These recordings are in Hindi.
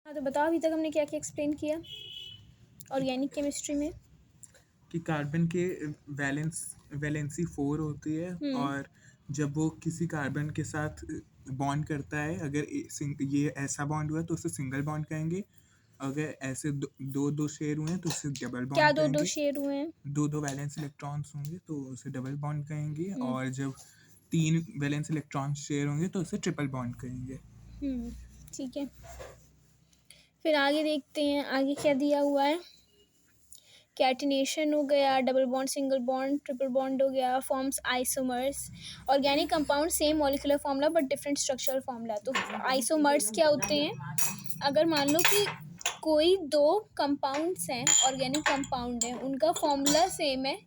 हाँ, तो बताओ अभी तक हमने क्या क्या एक्सप्लेन किया ऑर्गेनिक केमिस्ट्री में। कि कार्बन के वैलेंसी 4 होती है, हम्म। और जब वो किसी कार्बन के साथ बॉन्ड करता है, अगर ये ऐसा बॉन्ड हुआ तो उसे सिंगल बॉन्ड कहेंगे। अगर ऐसे दो दो शेयर हुए हैं तो उसे डबल क्या बॉन्ड दो दो कहेंगे। शेयर हुए हैं? दो दो वैलेंस इलेक्ट्रॉन्स होंगे तो उसे डबल बॉन्ड कहेंगे, हम्म। और जब 3 वैलेंस इलेक्ट्रॉन शेयर होंगे तो उसे ट्रिपल बॉन्ड कहेंगे। ठीक है, फिर आगे देखते हैं आगे क्या दिया हुआ है। कैटिनेशन हो गया, double bond, single bond, triple bond हो गया, forms isomers. Organic compound same molecular formula but different structural formula. तो आइसोमर्स क्या होते हैं? अगर मान लो कि कोई दो कंपाउंड्स हैं, ऑर्गेनिक कंपाउंड है, उनका फॉर्मूला सेम है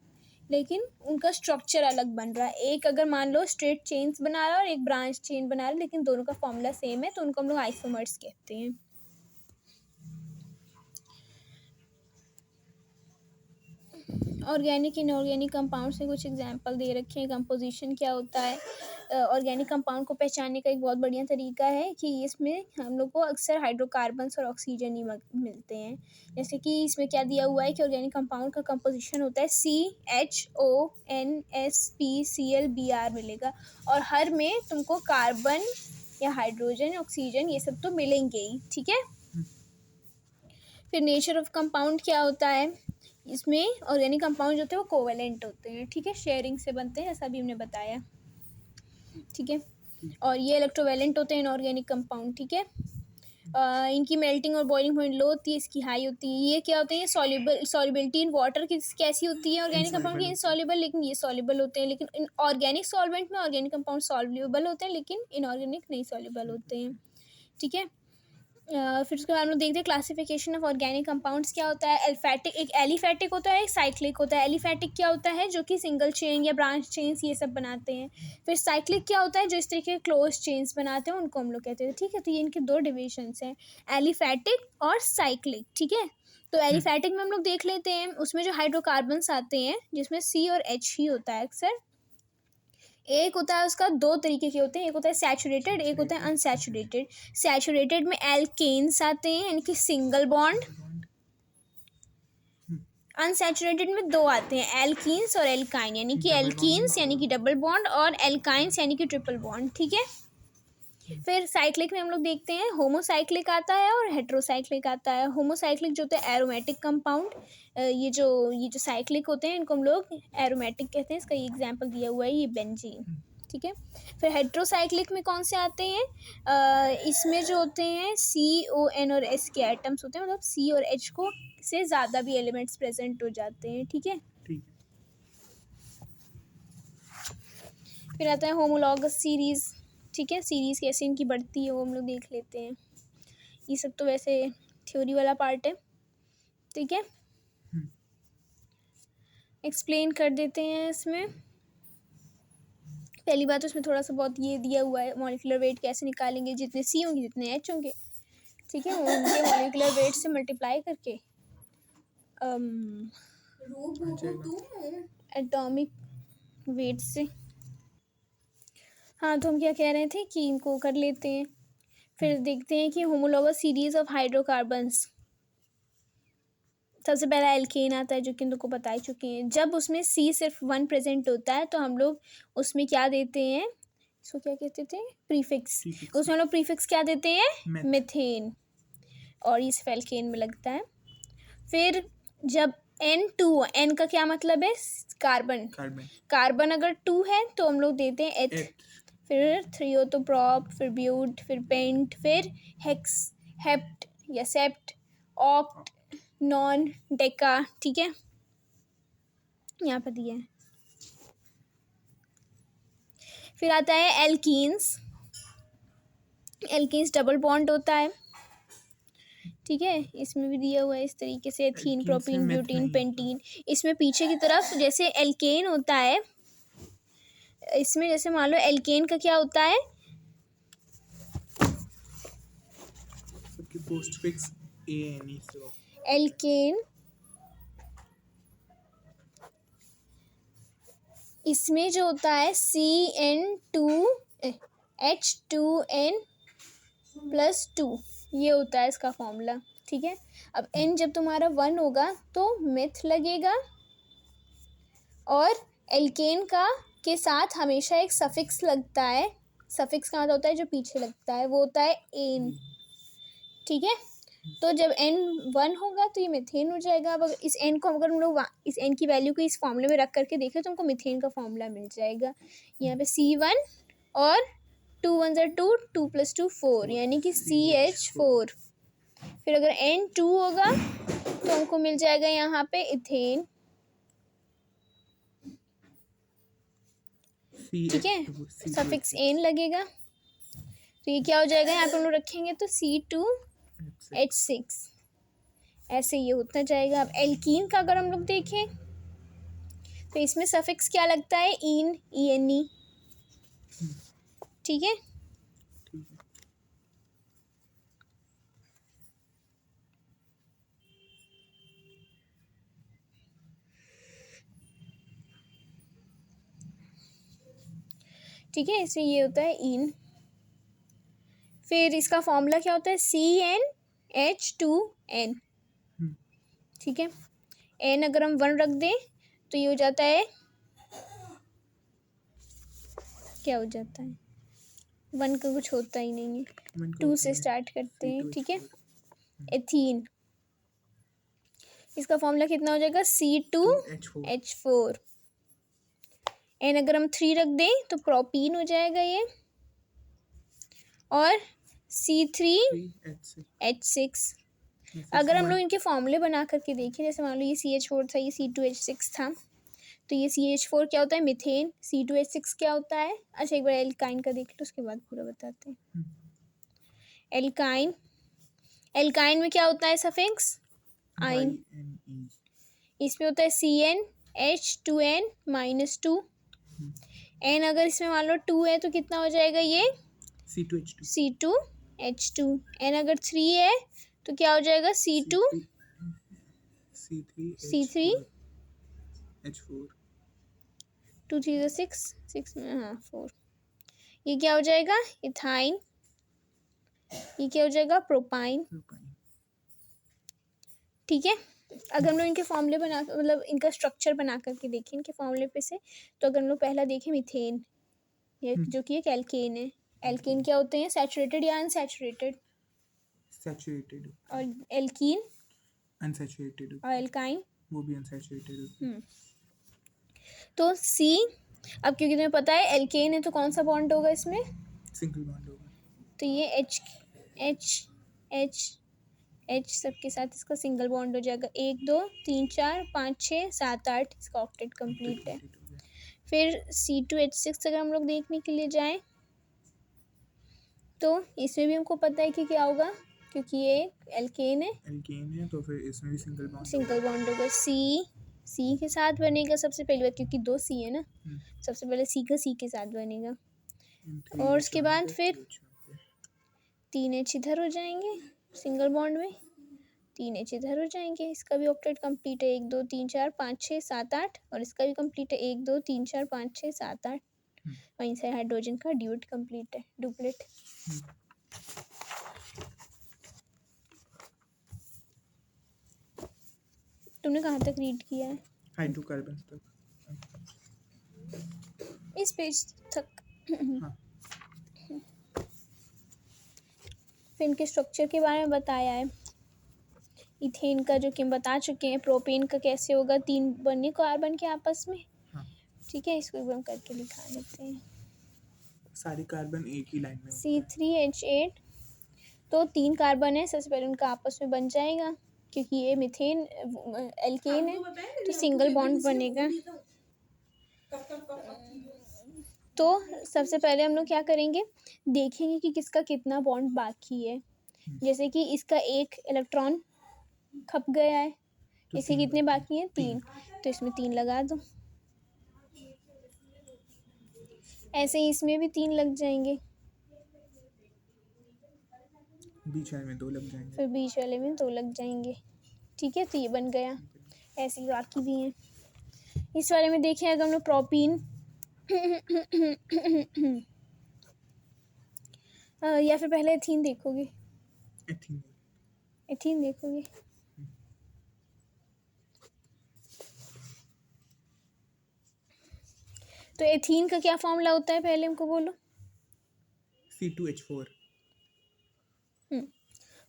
लेकिन उनका स्ट्रक्चर अलग बन रहा है। एक अगर मान लो स्ट्रेट चेन्स बना रहा है और एक ब्रांच चेन बना रहा है, लेकिन दोनों का फॉर्मूला सेम है, तो उनको हम लोग आइसोमर्स कहते हैं। ऑर्गेनिक इनऑर्गेनिक कंपाउंड से कुछ एग्जांपल दे रखे हैं। कंपोजिशन क्या होता है? ऑर्गेनिक कंपाउंड को पहचानने का एक बहुत बढ़िया तरीका है कि इसमें हम लोग को अक्सर हाइड्रोकार्बन्स और ऑक्सीजन ही मिलते हैं। जैसे कि इसमें क्या दिया हुआ है कि ऑर्गेनिक कंपाउंड का कंपोजिशन होता है CHONSPCl Br मिलेगा, और हर में तुमको कार्बन या हाइड्रोजन, ऑक्सीजन ये सब तो मिलेंगे ही। ठीक है, फिर नेचर ऑफ कंपाउंड क्या होता है? इसमें ऑर्गेनिक कंपाउंड जो होते हैं वो कोवेलेंट होते हैं। ठीक है, शेयरिंग से बनते हैं, ऐसा भी हमने बताया। ठीक है, और ये इलेक्ट्रोवेलेंट होते हैं इनऑर्गेनिक कंपाउंड। ठीक है, इनकी मेल्टिंग और बॉइलिंग पॉइंट लो होती है, इसकी हाई होती है। ये क्या होते हैं? सॉल्युबिलिटी इन वाटर की कैसी होती है ऑर्गेनिक कंपाउंड की? इनसॉल्युबल, लेकिन ये सॉल्युबल होते हैं। लेकिन इन ऑर्गेनिक सॉल्वेंट में ऑर्गेनिक कंपाउंड सॉल्युबल होते हैं लेकिन इनऑर्गेनिक नहीं सॉल्युबल होते हैं। ठीक है, फिर उसके बाद हम लोग देखते हैं क्लासिफिकेशन ऑफ ऑर्गेनिक कंपाउंड्स क्या होता है। एल्फैटिक, एक एलिफैटिक होता है, एक साइक्लिक होता है। एलिफैटिक क्या होता है? जो कि सिंगल चेन या ब्रांच चेन्स ये सब बनाते हैं। फिर साइक्लिक क्या होता है? जो इस तरीके के क्लोज चेन्स बनाते हैं, उनको हम लोग कहते हैं। ठीक है, तो ये इनके दो डिविजन्स हैं, एलिफैटिक और साइक्लिक। ठीक है, तो एलिफैटिक में हम लोग देख लेते हैं, उसमें जो हाइड्रोकार्बन्स आते हैं जिसमें C और H ही होता है अक्सर। एक होता है उसका, दो तरीके के होते हैं, एक होता है सैचुरेटेड, एक होता है अनसैचुरेटेड। सैचुरेटेड में एल्केन्स आते हैं यानी कि सिंगल बॉन्ड। अनसैचुरेटेड में दो आते हैं, एल्कीन्स और एल्काइन, यानी कि एल्कीन्स यानी कि डबल बॉन्ड और एल्काइंस यानी कि ट्रिपल बॉन्ड। ठीक है, फिर साइक्लिक में हम लोग देखते हैं होमोसाइक्लिक आता है और हेट्रोसाइक्लिक आता है। होमोसाइक्लिक जो होता है एरोमेटिक कंपाउंड, ये जो साइक्लिक होते हैं इनको हम लोग एरोमेटिक कहते हैं। इसका ये एग्जांपल दिया हुआ है, ये बेंजीन। ठीक है, फिर हेट्रोसाइक्लिक में कौन से आते हैं? इसमें जो होते हैं CON और S के एटम्स होते हैं, मतलब C और H को से ज़्यादा भी एलिमेंट्स प्रेजेंट हो जाते हैं। ठीक है, ठीक है। फिर आता है होमोलॉगस सीरीज़। ठीक है, सीरीज़ कैसे इनकी बढ़ती है वो हम लोग देख लेते हैं। ये सब तो वैसे थ्योरी वाला पार्ट है। ठीक है, एक्सप्लेन कर देते हैं इसमें। पहली बात तो इसमें थोड़ा सा बहुत ये दिया हुआ है, मॉलिक्यूलर वेट कैसे निकालेंगे, जितने C होंगे जितने H होंगे। ठीक है, उनके मॉलिक्यूलर वेट से मल्टीप्लाई करके एटॉमिक वेट से। हाँ, तो हम क्या कह रहे थे कि इनको कर लेते हैं। फिर देखते हैं कि होमोलॉगस सीरीज ऑफ हाइड्रोकार्बन्स। सबसे पहला एल्केन आता है जो कि तुमको बता ही चुके हैं। जब उसमें C सिर्फ 1 प्रेजेंट होता है तो हम लोग उसमें क्या देते हैं? इसको क्या कहते थे? प्रीफिक्स। उसमें हम लोग प्रीफिक्स क्या देते हैं? मीथेन, और इस एल्केन में लगता है। फिर जब N2, N का क्या मतलब है? कार्बन। कार्बन अगर 2 है तो हम लोग देते हैं एथ। फिर 3 हो तो प्रॉप, फिर ब्यूट, फिर पेंट, फिर हेक्स, हेप्ट या सेप्ट, ऑक्ट, नॉन, डेका। ठीक है, यहाँ पर दिया है। फिर आता है एल्कीन्स। एल्कीन्स डबल बॉन्ड होता है। ठीक है, इसमें भी दिया हुआ है इस तरीके से, एथीन, प्रोपीन, ब्यूटीन, पेंटीन। इसमें पीछे की तरफ जैसे एल्केन होता है, इसमें जैसे मान लो एल्केन का क्या होता है? पोस्टफिक्स ANE से एल्केन, इसमें जो होता है CN2H2N+2। ये होता है इसका फॉर्मूला, ठीक है। अब n जब तुम्हारा 1 होगा तो मिथ लगेगा, और एल्केन का के साथ हमेशा एक सफिक्स लगता है। सफिक्स का मतलब होता है जो पीछे लगता है, वो होता है एन, ठीक है। तो जब n 1 होगा तो ये मिथेन हो जाएगा। अब इस n को अगर हम लोग इस n की वैल्यू को इस फॉर्मूले में रख करके देखें तो हमको मिथेन का फॉर्मूला मिल जाएगा। यहाँ पे C1 और 2 1 2, 2 + 2 4, यानी कि CH4। फिर अगर n 2 होगा तो हमको मिल जाएगा यहाँ पे इथेन, ठीक है। सफिक्स n लगेगा, तो ये क्या हो जाएगा, यहाँ पे हम लोग रखेंगे तो C2H6, ऐसे ये होता जाएगा। अब एल्कीन का अगर हम लोग देखें तो इसमें सफिक्स क्या लगता है, इन, ENE, ठीक है। ठीक है, इसमें ये होता है इन। फिर इसका फॉर्मूला क्या होता है, CnH2n, ठीक है। n अगर हम 1 रख दें तो ये हो जाता है, क्या हो जाता है, 1 का कुछ होता ही नहीं है, 2 से स्टार्ट करते हैं, ठीक है। एथीन, इसका फॉर्मूला कितना हो जाएगा, C2H4। n अगर हम 3 रख दें तो प्रोपीन हो जाएगा ये, और C3H6। अगर हम लोग इनके फॉर्मूले बना करके देखें, जैसे मान लो ये CH4 था, ये C2H6 था, तो ये CH4 क्या होता है, मिथेन। C2H6 क्या होता है, अच्छा एक बार एल्काइन का देख लो, उसके बाद पूरा बताते हैं। एल्काइन, एल्काइन में क्या होता है सफिक्स, आइन। इसमें होता है CnH2n -2। n अगर इसमें मान लो 2 है तो कितना हो जाएगा ये, C2H2। n अगर 3 है तो क्या हो जाएगा, C3H4। 2 3 6, 6 में हाँ 4। ये क्या हो जाएगा, इथाइन। ये क्या हो जाएगा, प्रोपाइन, ठीक है। अगर हम लोग इनके फॉर्मूले बना, मतलब इनका स्ट्रक्चर बना करके देखें इनके फॉर्मूले पे से, तो अगर हम लोग पहला देखें मिथेन, ये जो कि एक एल्केन है। एल्केन क्या होते हैं, सैचुरेटेड या अनसैचुरेटेड, सैचुरेटेड, और एल्कीन अनसैचुरेटेड, और एल्काइन वो भी अनसैचुरेटेड। तो C, अब क्योंकि तुम्हें पता है एल्केन है तो कौन सा बॉन्ड होगा इसमें, सिंगल बॉन्ड होगा, तो ये H सबके साथ इसका सिंगल बॉन्ड हो जाएगा। 1 2 3 4 5 6 7 8, इसका ऑक्टेट कंप्लीट है। फिर C2H6 अगर हम लोग देखने के लिए जाएं तो इसमें भी हमको पता है कि क्या होगा, क्योंकि ये एल्केन है, तो फिर इसमें भी सिंगल बॉन्ड होगा। C के साथ बनेगा सबसे पहली बार, क्योंकि 2 C है ना, सबसे पहले C के साथ बनेगा, और उसके बाद फिर 3 H इधर हो जाएंगे सिंगल बॉन्ड में, 3 H इधर हो जाएंगे, इसका भी ऑक्टेट कंप्लीट है। 1 2 3 4 5 6 7 8, और इसका भी कंप्लीट है 1 2 3 4 5 6 7 8। वहीं से हाइड्रोजन का ड्यूट कंप्लीट है, डुप्लेट। तुमने कहाँ तक रीड किया है, हाइड्रोकार्बन तक, इस पेज तक। हाँ। फिर इनके स्ट्रक्चर के बारे में बताया है। इथेन का जो कि हम बता चुके हैं। प्रोपेन का कैसे होगा, 3 बने कार्बन के आपस में, हाँ। ठीक है। इसको एक बार करके दिखा देते हैं। सारी कार्बन एक ही लाइन में C3H8, तो 3 कार्बन है, सबसे पहले उनका आपस में बन जाएगा, क्योंकि ये मिथेन एल्केन है तो सिंगल बॉन्ड बनेगा। तो सबसे पहले हम लोग क्या करेंगे, देखेंगे कि किसका कितना बॉन्ड बाकी है। जैसे कि इसका 1 इलेक्ट्रॉन खप गया है, तो इसके कितने बाकी हैं, 3, तो इसमें 3 लगा दो। ऐसे ही इसमें भी 3 लग जाएंगे, बीच वाले में 2 लग जाएंगे, फिर बीच वाले में 2 लग जाएंगे, ठीक है। तो ये बन गया। ऐसे ही बाकी भी हैं। इस वाले में देखें अगर हम लोग प्रोपीन या फिर पहले एथीन देखोगे, एथीन। एथीन देखोगे। तो एथीन का क्या फॉर्मूला होता है पहले हमको बोलो। C2H4।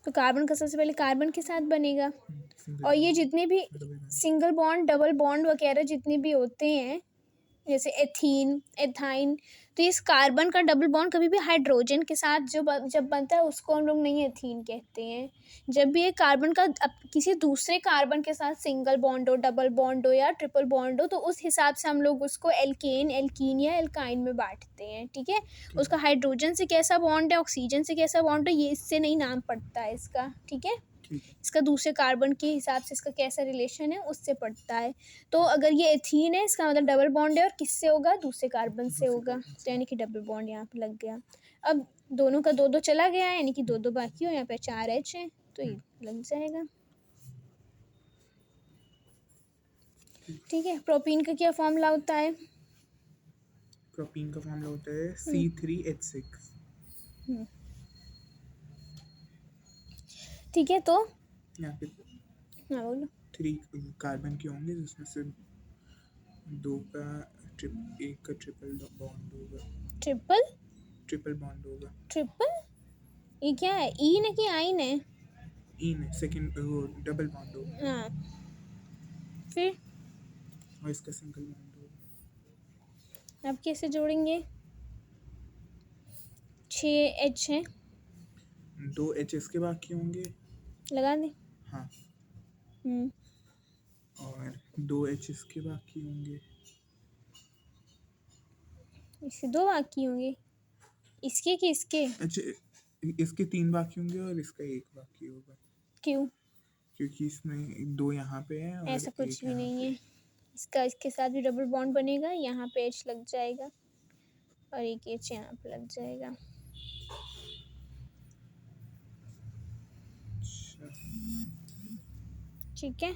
तो कार्बन का सबसे पहले कार्बन के साथ बनेगा, सिंगल और ये बॉन्ड, जितने भी double bond. Single bond double bond वगैरह जितने भी होते हैं, जैसे एथीन, एथाइन, तो इस कार्बन का डबल बॉन्ड कभी भी हाइड्रोजन के साथ जब बनता है उसको हम लोग नहीं एथीन कहते हैं। जब भी एक कार्बन का किसी दूसरे कार्बन के साथ सिंगल बॉन्ड हो, डबल बॉन्ड हो या ट्रिपल बॉन्ड हो, तो उस हिसाब से हम लोग उसको एल्केन, एल्कीन या एल्काइन में बांटते हैं। ठीक है, उसका हाइड्रोजन से कैसा बॉन्ड है, ऑक्सीजन से कैसा बॉन्ड है, ये इससे नहीं नाम पड़ता है इसका। ठीक है, ठीक है। इसका दूसरे कार्बन के हिसाब से इसका कैसा रिलेशन है उससे पड़ता है। तो अगर ये एथीन है, इसका मतलब डबल बॉन्ड है, और किससे होगा, दूसरे कार्बन से होगा, तो यानी कि डबल बॉन्ड यहाँ पे लग गया। अब दोनों का दो दो चला गया, यानी कि दो दो बाकी हो, यहाँ पे 4H है, तो ये लग जाएगा। ठीक है, प्रोपीन का क्या फॉर्मूला होता है। प्रोपीन का फॉर्मूला होता है C3H6। ठीक है, तो यहाँ पे हाँ बोलो। 3 कार्बन के होंगे, जिसमें से एक का ट्रिपल बॉन्ड होगा। ट्रिपल बॉन्ड होगा। ट्रिपल ये क्या है, ईन है कि आइन है। इन सेकंड वो डबल बॉन्ड होगा, हाँ, फिर और इसका सिंगल बॉन्ड होगा। आप कैसे जोड़ेंगे। 6H है, 2 H इसके बाकी होंगे। लगा दें। हाँ, हम्म, और 2 H इसके बाकी होंगे। इसके दो बाकी होंगे, इसके कि इसके। अच्छा, इसके 3 बाकी होंगे और इसका 1 बाकी होगा, क्यों, क्योंकि इसमें 2 यहाँ पे है और ऐसा 1 कुछ भी यहाँ नहीं पे। है। इसका इसके साथ भी डबल बॉन्ड बनेगा, यहाँ पे H लग जाएगा और एक H यहाँ पे लग जाएगा। अच्छा, ठीक है,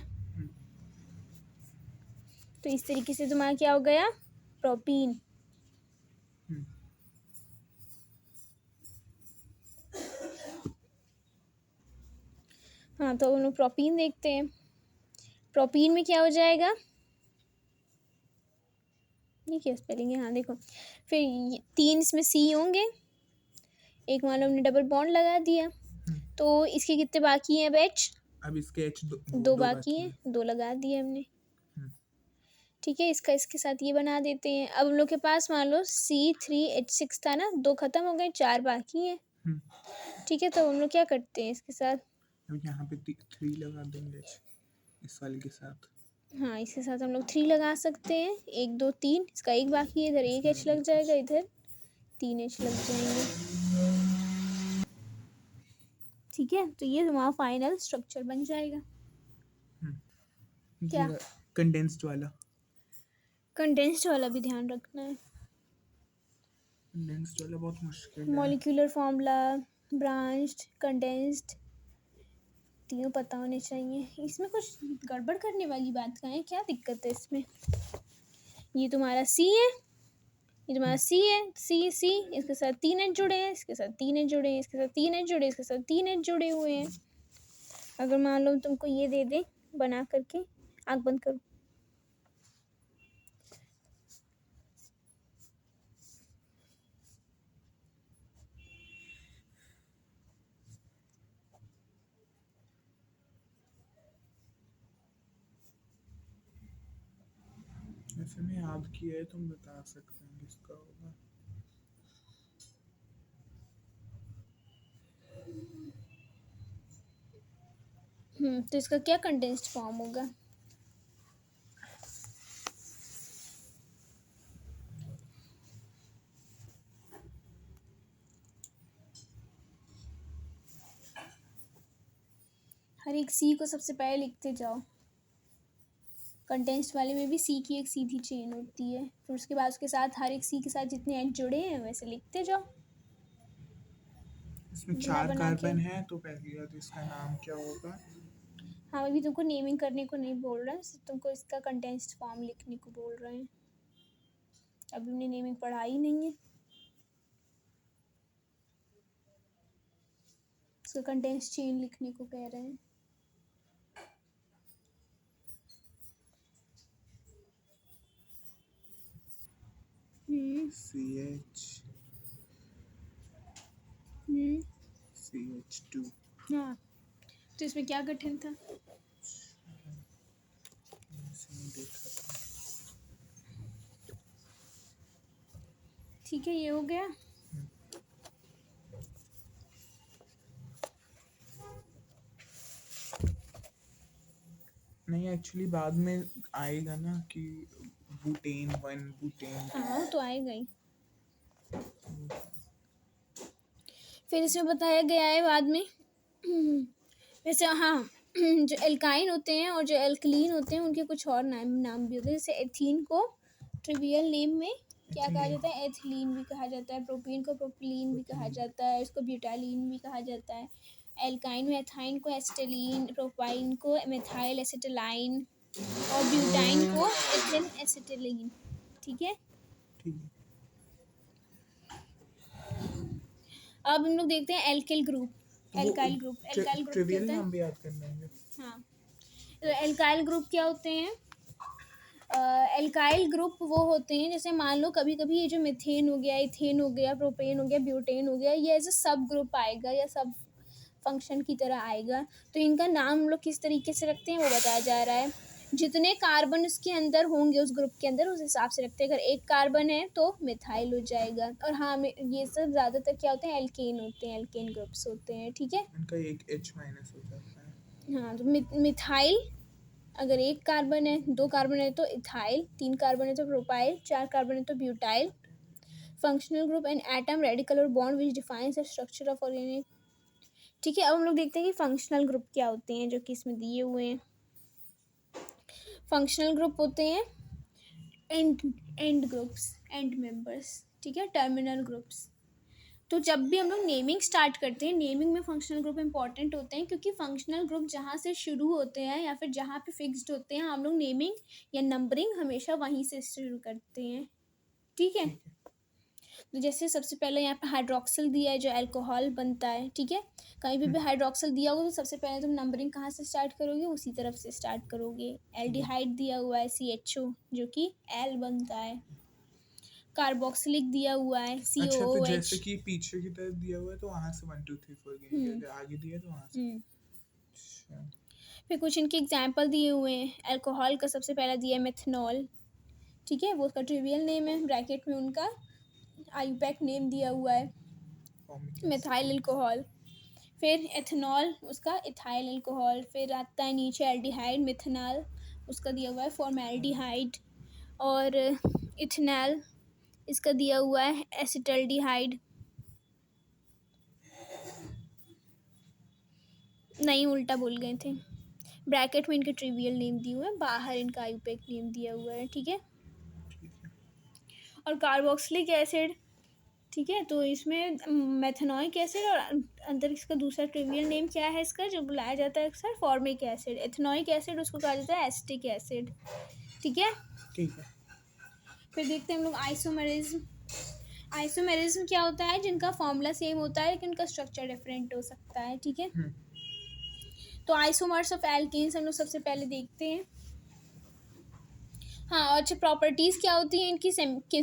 तो इस तरीके से तुम्हारा क्या हो गया, प्रोपीन। हम्म, हाँ, तो हम लोग प्रोपीन देखते हैं। प्रोपीन में क्या हो जाएगा, ये क्या स्पेलिंग है, हाँ देखो। फिर 3 इसमें C होंगे, एक मान लो हमने डबल बॉन्ड लगा दिया, तो इसके कितने बाकी हैं अब H। अब इसके H दो दो बाकी हैं, 2 लगा दिए हमने। हम्म, ठीक है, इसका इसके साथ ये बना देते हैं। अब हम लोग के पास मान लो C3H6 था ना, 2 खत्म हो गए, 4 बाकी हैं। हम्म। ठीक है, तो हम लोग क्या करते हैं इसके साथ, अब यहाँ पे 3 लगा देंगे इस वाले के साथ। हाँ इसके साथ हम लोग 3 लगा सकते हैं, 1 2 3, इसका 1 बाकी है, इधर 1 H लग जाएगा, इधर 3 H लग जाएंगे। ठीक है, तो ये हमारा फाइनल स्ट्रक्चर बन जाएगा। क्या, कंडेंस्ड वाला। कंडेंस्ड वाला भी ध्यान रखना है। कंडेंस्ड वाला बहुत मुश्किल है। मॉलिक्यूलर फॉर्मूला, ब्रांच्ड, कंडेंस्ड, तीनों पता होने चाहिए। इसमें कुछ गड़बड़ करने वाली बात का है, क्या दिक्कत है इसमें। ये तुम्हारा C है, ये तुम्हारा C है, C इसके साथ 3 H जुड़े हैं, इसके साथ 3 H जुड़े हैं, इसके साथ 3 H जुड़े, इसके साथ 3 H जुड़े हुए हैं। अगर मान लो तुमको ये दे दे बना करके, आँख बंद करो। ऐसे में याद किया है, तुम बता सकते हैं किसका होगा। तो इसका क्या कंडेंस्ड फॉर्म होगा, हर एक C को सबसे पहले लिखते जाओ। कंडेंस्ड वाले में भी C की एक सीधी चेन होती है, फिर उसके बाद उसके साथ हर एक C के साथ जितने H जुड़े हैं वैसे लिखते जाओ। इसमें बिना 4 बना के। कार्बन है, तो पहली बात इसका नाम क्या होगा। हाँ, अभी तुमको नेमिंग करने को नहीं बोल रहा है, सिर्फ तुमको इसका कंडेंस्ड फॉर्म लिखने को बोल रहे हैं। अभी हमने नेमिंग पढ़ा ही नहीं है। उसका कंडेंस चेन लिखने को कह रहे हैं। CH हम्म CH2 हाँ, तो इसमें क्या गठन था? इसमें देखा था। ठीक है, ये हो गया। नहीं एक्चुअली बाद में आएगा ना कि बुटेन 1 बुटेन 2। हाँ, तो आएगा ही। फिर इसमें बताया गया है बाद में वैसे हाँ, जो एल्काइन होते हैं और जो एल्कलीन होते हैं उनके कुछ और नाम भी होते हैं। जैसे एथीन को ट्रिवियल नेम में क्या कहा जाता है? एथिलीन भी कहा जाता है। प्रोपीन को प्रोपिलीन भी कहा जाता है। इसको ब्यूटालीन भी कहा जाता है। एल्काइन में एथाइन को एसिटिलीन, प्रोपाइन को मेथाइल एसिटिलाइन और ब्यूटाइन को एथिल एसिटिलीन। ठीक है। ठीक है। अब हम लोग देखते हैं alkyl group, alkyl group. Alkyl group क्या ट्रिवियल होता है? नाम भी याद करना है। हाँ, तो एल्काइल ग्रुप क्या होते हैं? एल्काइल ग्रुप वो होते हैं, जैसे मान लो कभी कभी ये जो मीथेन हो गया, इथेन हो गया, प्रोपेन हो गया, ब्यूटेन हो गया, ये एज अ सब ग्रुप आएगा या सब फंक्शन की तरह आएगा। तो इनका नाम हम लोग किस तरीके से रखते हैं वो बताया जा रहा है। जितने कार्बन उसके अंदर होंगे उस ग्रुप के अंदर उस हिसाब से रखते हैं। अगर एक कार्बन है तो मिथाइल हो जाएगा। और हाँ, ये सब ज़्यादातर क्या होते हैं? एल्केन होते हैं, एल्केन ग्रुप्स होते हैं। ठीक है। इनका एक H- हो जाता है। हाँ, तो मिथाइल अगर एक कार्बन है, दो कार्बन है तो इथाइल, तीन कार्बन है तो प्रोपाइल, चार कार्बन है तो butyl. Functional group and atom radical और bond which defines the structure of organic. ठीक है। अब हम लोग देखते हैं कि फंक्शनल ग्रुप क्या होते हैं, जो कि इसमें दिए हुए हैं। फंक्शनल ग्रुप होते हैं एंड ग्रुप्स, एंड मेंबर्स। ठीक है। Terminal groups. तो जब भी हम लोग नेमिंग स्टार्ट करते हैं, नेमिंग में फंक्शनल ग्रुप इंपॉर्टेंट होते हैं, क्योंकि फंक्शनल ग्रुप जहाँ से शुरू होते हैं या फिर जहाँ पे फिक्स्ड होते हैं, हम लोग नेमिंग या नंबरिंग हमेशा वहीं से शुरू करते हैं। ठीक है। तो जैसे सबसे पहले यहाँ पे हाइड्रोक्सिल दिया है जो अल्कोहल बनता है। ठीक है। कहीं भी हाइड्रोक्सिल दिया होगा तो सबसे पहले तुम नंबरिंग कहाँ से स्टार्ट करोगे? उसी तरफ से स्टार्ट करोगे। एल्डिहाइड दिया हुआ है CHO जो कि एल बनता है। कार्बोक्सिलिक दिया हुआ है अच्छा, तो जैसे COOH। कि पीछे की तरफ दिया हुआ है तो वहां से 1 2 3 4 गिनेंगे, अगर आगे दिया तो वहां से। अच्छा, फिर कुछ इनके एग्जाम्पल दिए हुए हैं। अल्कोहल का सबसे पहला दिया है मेथनॉल। ठीक है, वो उसका ट्रिवियल नेम है। ब्रैकेट में उनका आईयूपैक नेम दिया हुआ है, मेथाइल अल्कोहल। फिर एथनॉल उसका इथाइल अल्कोहल। फिर आता है नीचे एल्डिहाइड मिथेनॉल, उसका दिया हुआ है फॉर्मेल्डिहाइड। और इथेनॉल इसका दिया हुआ है एसिटल्डिहाइड। नहीं, उल्टा बोल गए थे। ब्रैकेट में इनके ट्रिवियल नेम दिए हुए हैं, बाहर इनका आईयूपैक नेम दिया हुआ है। ठीक है। और कार्बोक्सिलिक एसिड, ठीक है, तो इसमें मेथनॉइक एसिड और अंदर इसका दूसरा ट्रिवियल नेम क्या है इसका जो बुलाया जाता है अक्सर? Formic acid. एथनॉइक एसिड उसको कहा जाता है एसिटिक एसिड। ठीक है। ठीक है। फिर देखते हैं हम लोग आइसोमेरिज्म। आइसोमेरिज्म क्या होता है? जिनका फॉर्मूला सेम होता है लेकिन उनका स्ट्रक्चर डिफरेंट हो सकता है। ठीक है। तो आइसोमर्स ऑफ एल्केन्स हम लोग सबसे पहले देखते हैं। हाँ, और अच्छा, प्रॉपर्टीज़ क्या होती हैं इनकी?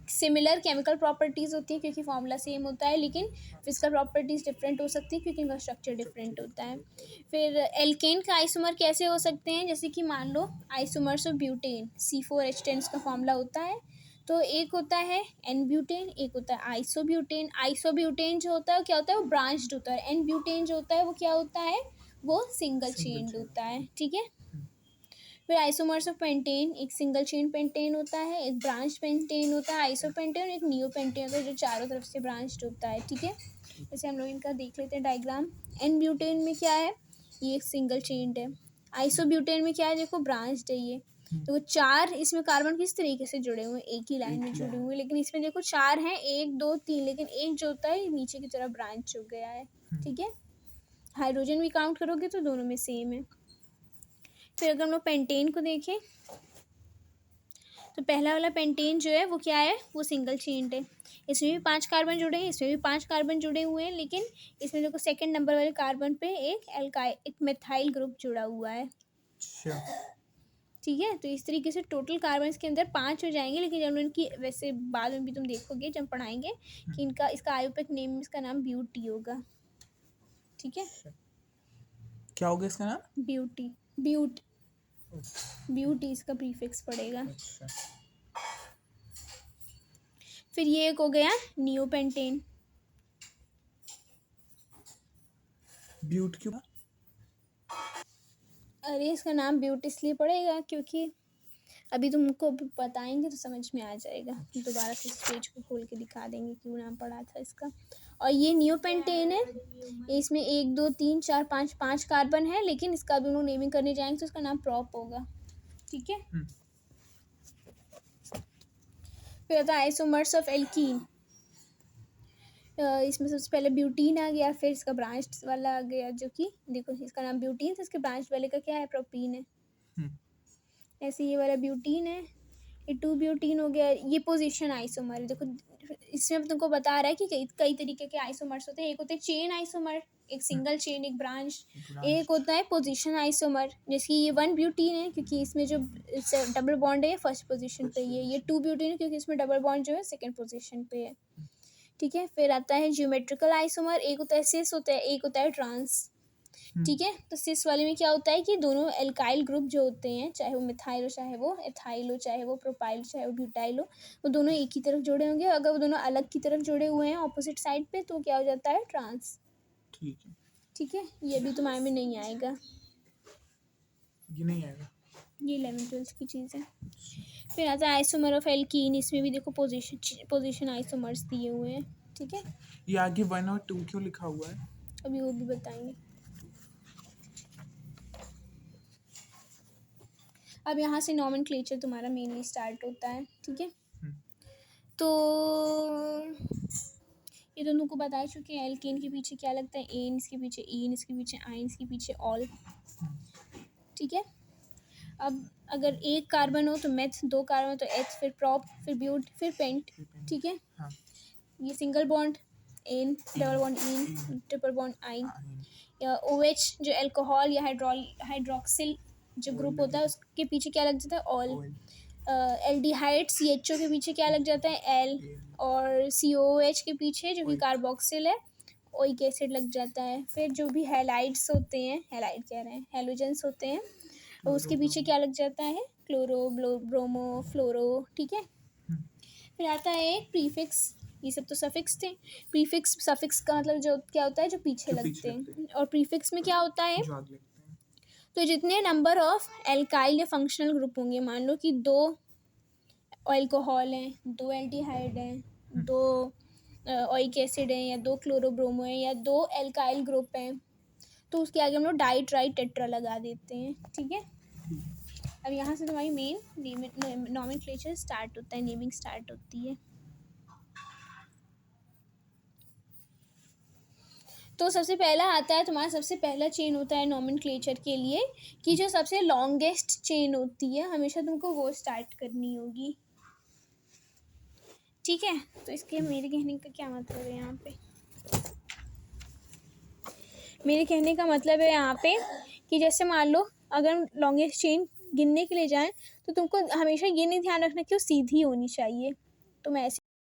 सिमिलर केमिकल प्रॉपर्टीज़ होती है क्योंकि फॉर्मूला सेम होता है, लेकिन फिजिकल प्रॉपर्टीज़ डिफरेंट हो सकती है क्योंकि इनका स्ट्रक्चर डिफरेंट होता है। फिर एल्केन का आइसोमर कैसे हो सकते हैं? जैसे कि मान लो आइसोमर्स ऑफ ब्यूटेन, C4H10 का फॉर्मूला होता है। तो एक होता है एन ब्यूटेन, एक होता है आइसोब्यूटेन। आइसोब्यूटेन जो होता है क्या होता है? वो ब्रांच्ड होता है। एन ब्यूटेन जो होता है वो क्या होता है? वो सिंगल चेन्ड होता है। ठीक है। फिर आइसोमर्स ऑफ पेंटेन, एक सिंगल चेन पेंटेन होता है, एक ब्रांच पेंटेन होता है आइसोपेंटेन, एक नियो पेंटेन होता है जो चारों तरफ से ब्रांच्ड होता है। ठीक है। जैसे हम लोग इनका देख लेते हैं डायग्राम। एन ब्यूटेन में क्या है? ये एक सिंगल चेन्ड है। आइसोब्यूटेन में क्या है? देखो ब्रांच्ड है ये। तो वो चार इसमें कार्बन किस तरीके से जुड़े हुए हैं? एक ही लाइन में जुड़े हुए हैं, लेकिन इसमें देखो चार हैं, 1 2 3, लेकिन एक जो होता है नीचे की तरफ ब्रांच हो गया है। ठीक है। हाइड्रोजन भी काउंट करोगे तो दोनों में सेम है। फिर अगर हम लोग पेंटेन को देखें, तो पहला वाला पेंटेन जो है वो क्या है, वो सिंगल चेन्ड है। इसमें भी 5 कार्बन जुड़े हैं, इसमें भी 5 कार्बन जुड़े हुए हैं, लेकिन इसमें देखो सेकंड नंबर वाले कार्बन पे एक मेथाइल ग्रुप जुड़ा हुआ है। अच्छा, ठीक है, तो इस तरीके से टोटल कार्बन के अंदर 5 हो जाएंगे, लेकिन जब इनकी वैसे बाद में भी तुम देखोगे जब पढ़ाएंगे कि इसका आयुर्वेदिक नेम, इसका नाम ब्यूटी होगा। ठीक है, क्या हो गया इसका नाम? ब्यूटी इसका प्रीफिक्स पड़ेगा। अच्छा, फिर ये एक हो गया नियोपेंटेन। ब्यूट क्यों? अरे इसका नाम ब्यूटी इसलिए पड़ेगा क्योंकि अभी तुमको बताएंगे तो समझ में आ जाएगा, दोबारा से इस पेज को खोल के दिखा देंगे क्यों नाम पड़ा था इसका। और ये नियोपेंटेन है, इसमें 1 2 3 4 5 कार्बन है, लेकिन इसका भी उन्होंने नेमिंग करने जाएंगे तो इसका नाम प्रॉप होगा। ठीक है, फिर आता है आइसोमर्स ऑफ एल्कीन। इसमें सबसे पहले ब्यूटीन आ गया, फिर इसका ब्रांच वाला आ गया, जो कि देखो इसका नाम ब्यूटीन तो इसके ब्रांच वाले का क्या है, प्रोपीन है। ऐसे ये वाला ब्यूटीन है, ये 2 ब्यूटीन हो गया। ये पोजीशन आइसोमर, देखो इसमें तुमको बता रहा है कि कई तरीके के आइसोमर्स होते हैं। एक होते हैं चेन आइसोमर, एक सिंगल चेन, एक ब्रांच। एक होता है पोजीशन आइसोमर, जैसे ये 1 ब्यूटीन है क्योंकि इसमें जो डबल बॉन्ड है फर्स्ट पोजीशन पे ही है। ये 2 ब्यूटीन है क्योंकि इसमें डबल बॉन्ड जो है सेकंड पोजीशन पे है। ठीक है, फिर आता है ज्योमेट्रिकल आइसोमर, एक होता है सिस होता है, एक होता है ट्रांस। ठीक है, तो सिस वाले में क्या होता है कि दोनों एल्काइल ग्रुप जो होते हैं, चाहे वो मिथाइल हो, चाहे वो एथाइल हो, चाहे वो प्रोपाइल, चाहे वो ब्यूटाइल हो, वो दोनों एक ही तरफ जुड़े होंगे। अगर वो दोनों अलग की तरफ जुड़े हुए हैं ऑपोजिट साइड पे, तो क्या हो जाता है, ट्रांस। ठीक है, ठीक है, ये भी तुम्हारे में नहीं आएगा, ये नहीं आएगा, ये 11th-12th की चीज़ है। फिर आता है आइसोमर ऑफ एल्कीन, इसमें भी देखो पोजीशन आइसोमर्स दिए हुए हैं। ठीक है, ये आगे 1 और 2 क्यों लिखा हुआ है? अभी वो भी बताएंगे। अब यहाँ से नॉमेनक्लेचर तुम्हारा मेनली स्टार्ट होता है। ठीक है, तो ये तो तुमको बता चुके हैं, एल्केन के पीछे क्या लगता है, एन, इसके पीछे ईन, इसके पीछे आइन, इसके पीछे ऑल। ठीक है, अब अगर एक कार्बन हो तो मेथ, 2 कार्बन हो तो एथ, फिर प्रॉप, फिर ब्यूट, फिर पेंट। ठीक है, ये single bond ane, double bond ene, triple bond yne. या OH जो अल्कोहल या हाइड्रोक्सिल जो ग्रुप होता है उसके पीछे क्या लग जाता है, ऑल। एल्डिहाइड CHO के पीछे क्या लग जाता है, एल। और COOH के पीछे जो कि कार्बोक्सिल है, ओइक एसिड लग जाता है। फिर जो भी हैलाइड्स होते हैं, हैलाइड कह रहे हैं, हैलोजेंस होते हैं, उसके पीछे क्या लग जाता है, क्लोरो, ब्रोमो, फ्लोरो। ठीक है, फिर आता है प्रीफिक्स, ये सब तो सफिक्स थे। प्रीफिक्स सफिक्स का मतलब जो क्या होता है, जो पीछे लगते हैं। और प्रीफिक्स में क्या होता है, तो जितने नंबर ऑफ एल्काइल या फंक्शनल ग्रुप होंगे, मान लो कि 2 अल्कोहल हैं, 2 एल्डिहाइड हैं, 2 ओइक एसिड हैं, या 2 क्लोरोब्रोमो हैं, या 2 एल्काइल ग्रुप हैं, तो उसके आगे हम लोग डाई ट्राई टेट्रा लगा देते हैं। ठीक है, अब यहाँ से तुम्हारी मेन नॉमेनक्लेचर स्टार्ट होता है, नेमिंग स्टार्ट होती है। तो सबसे पहला आता है तुम्हारा, सबसे पहला चेन होता है नॉमेनक्लेचर के लिए कि जो सबसे लॉन्गेस्ट चेन होती है, हमेशा तुमको वो स्टार्ट करनी होगी। ठीक है, तो इसके मेरे कहने का क्या मतलब है यहाँ पे, मेरे कहने का मतलब है यहाँ पे कि जैसे मान लो अगर लॉन्गेस्ट चेन गिनने के लिए जाएं तो तुमको हमेशा ये नहीं ध्यान रखना कि वो सीधी होनी चाहिए, तो मैं ऐसे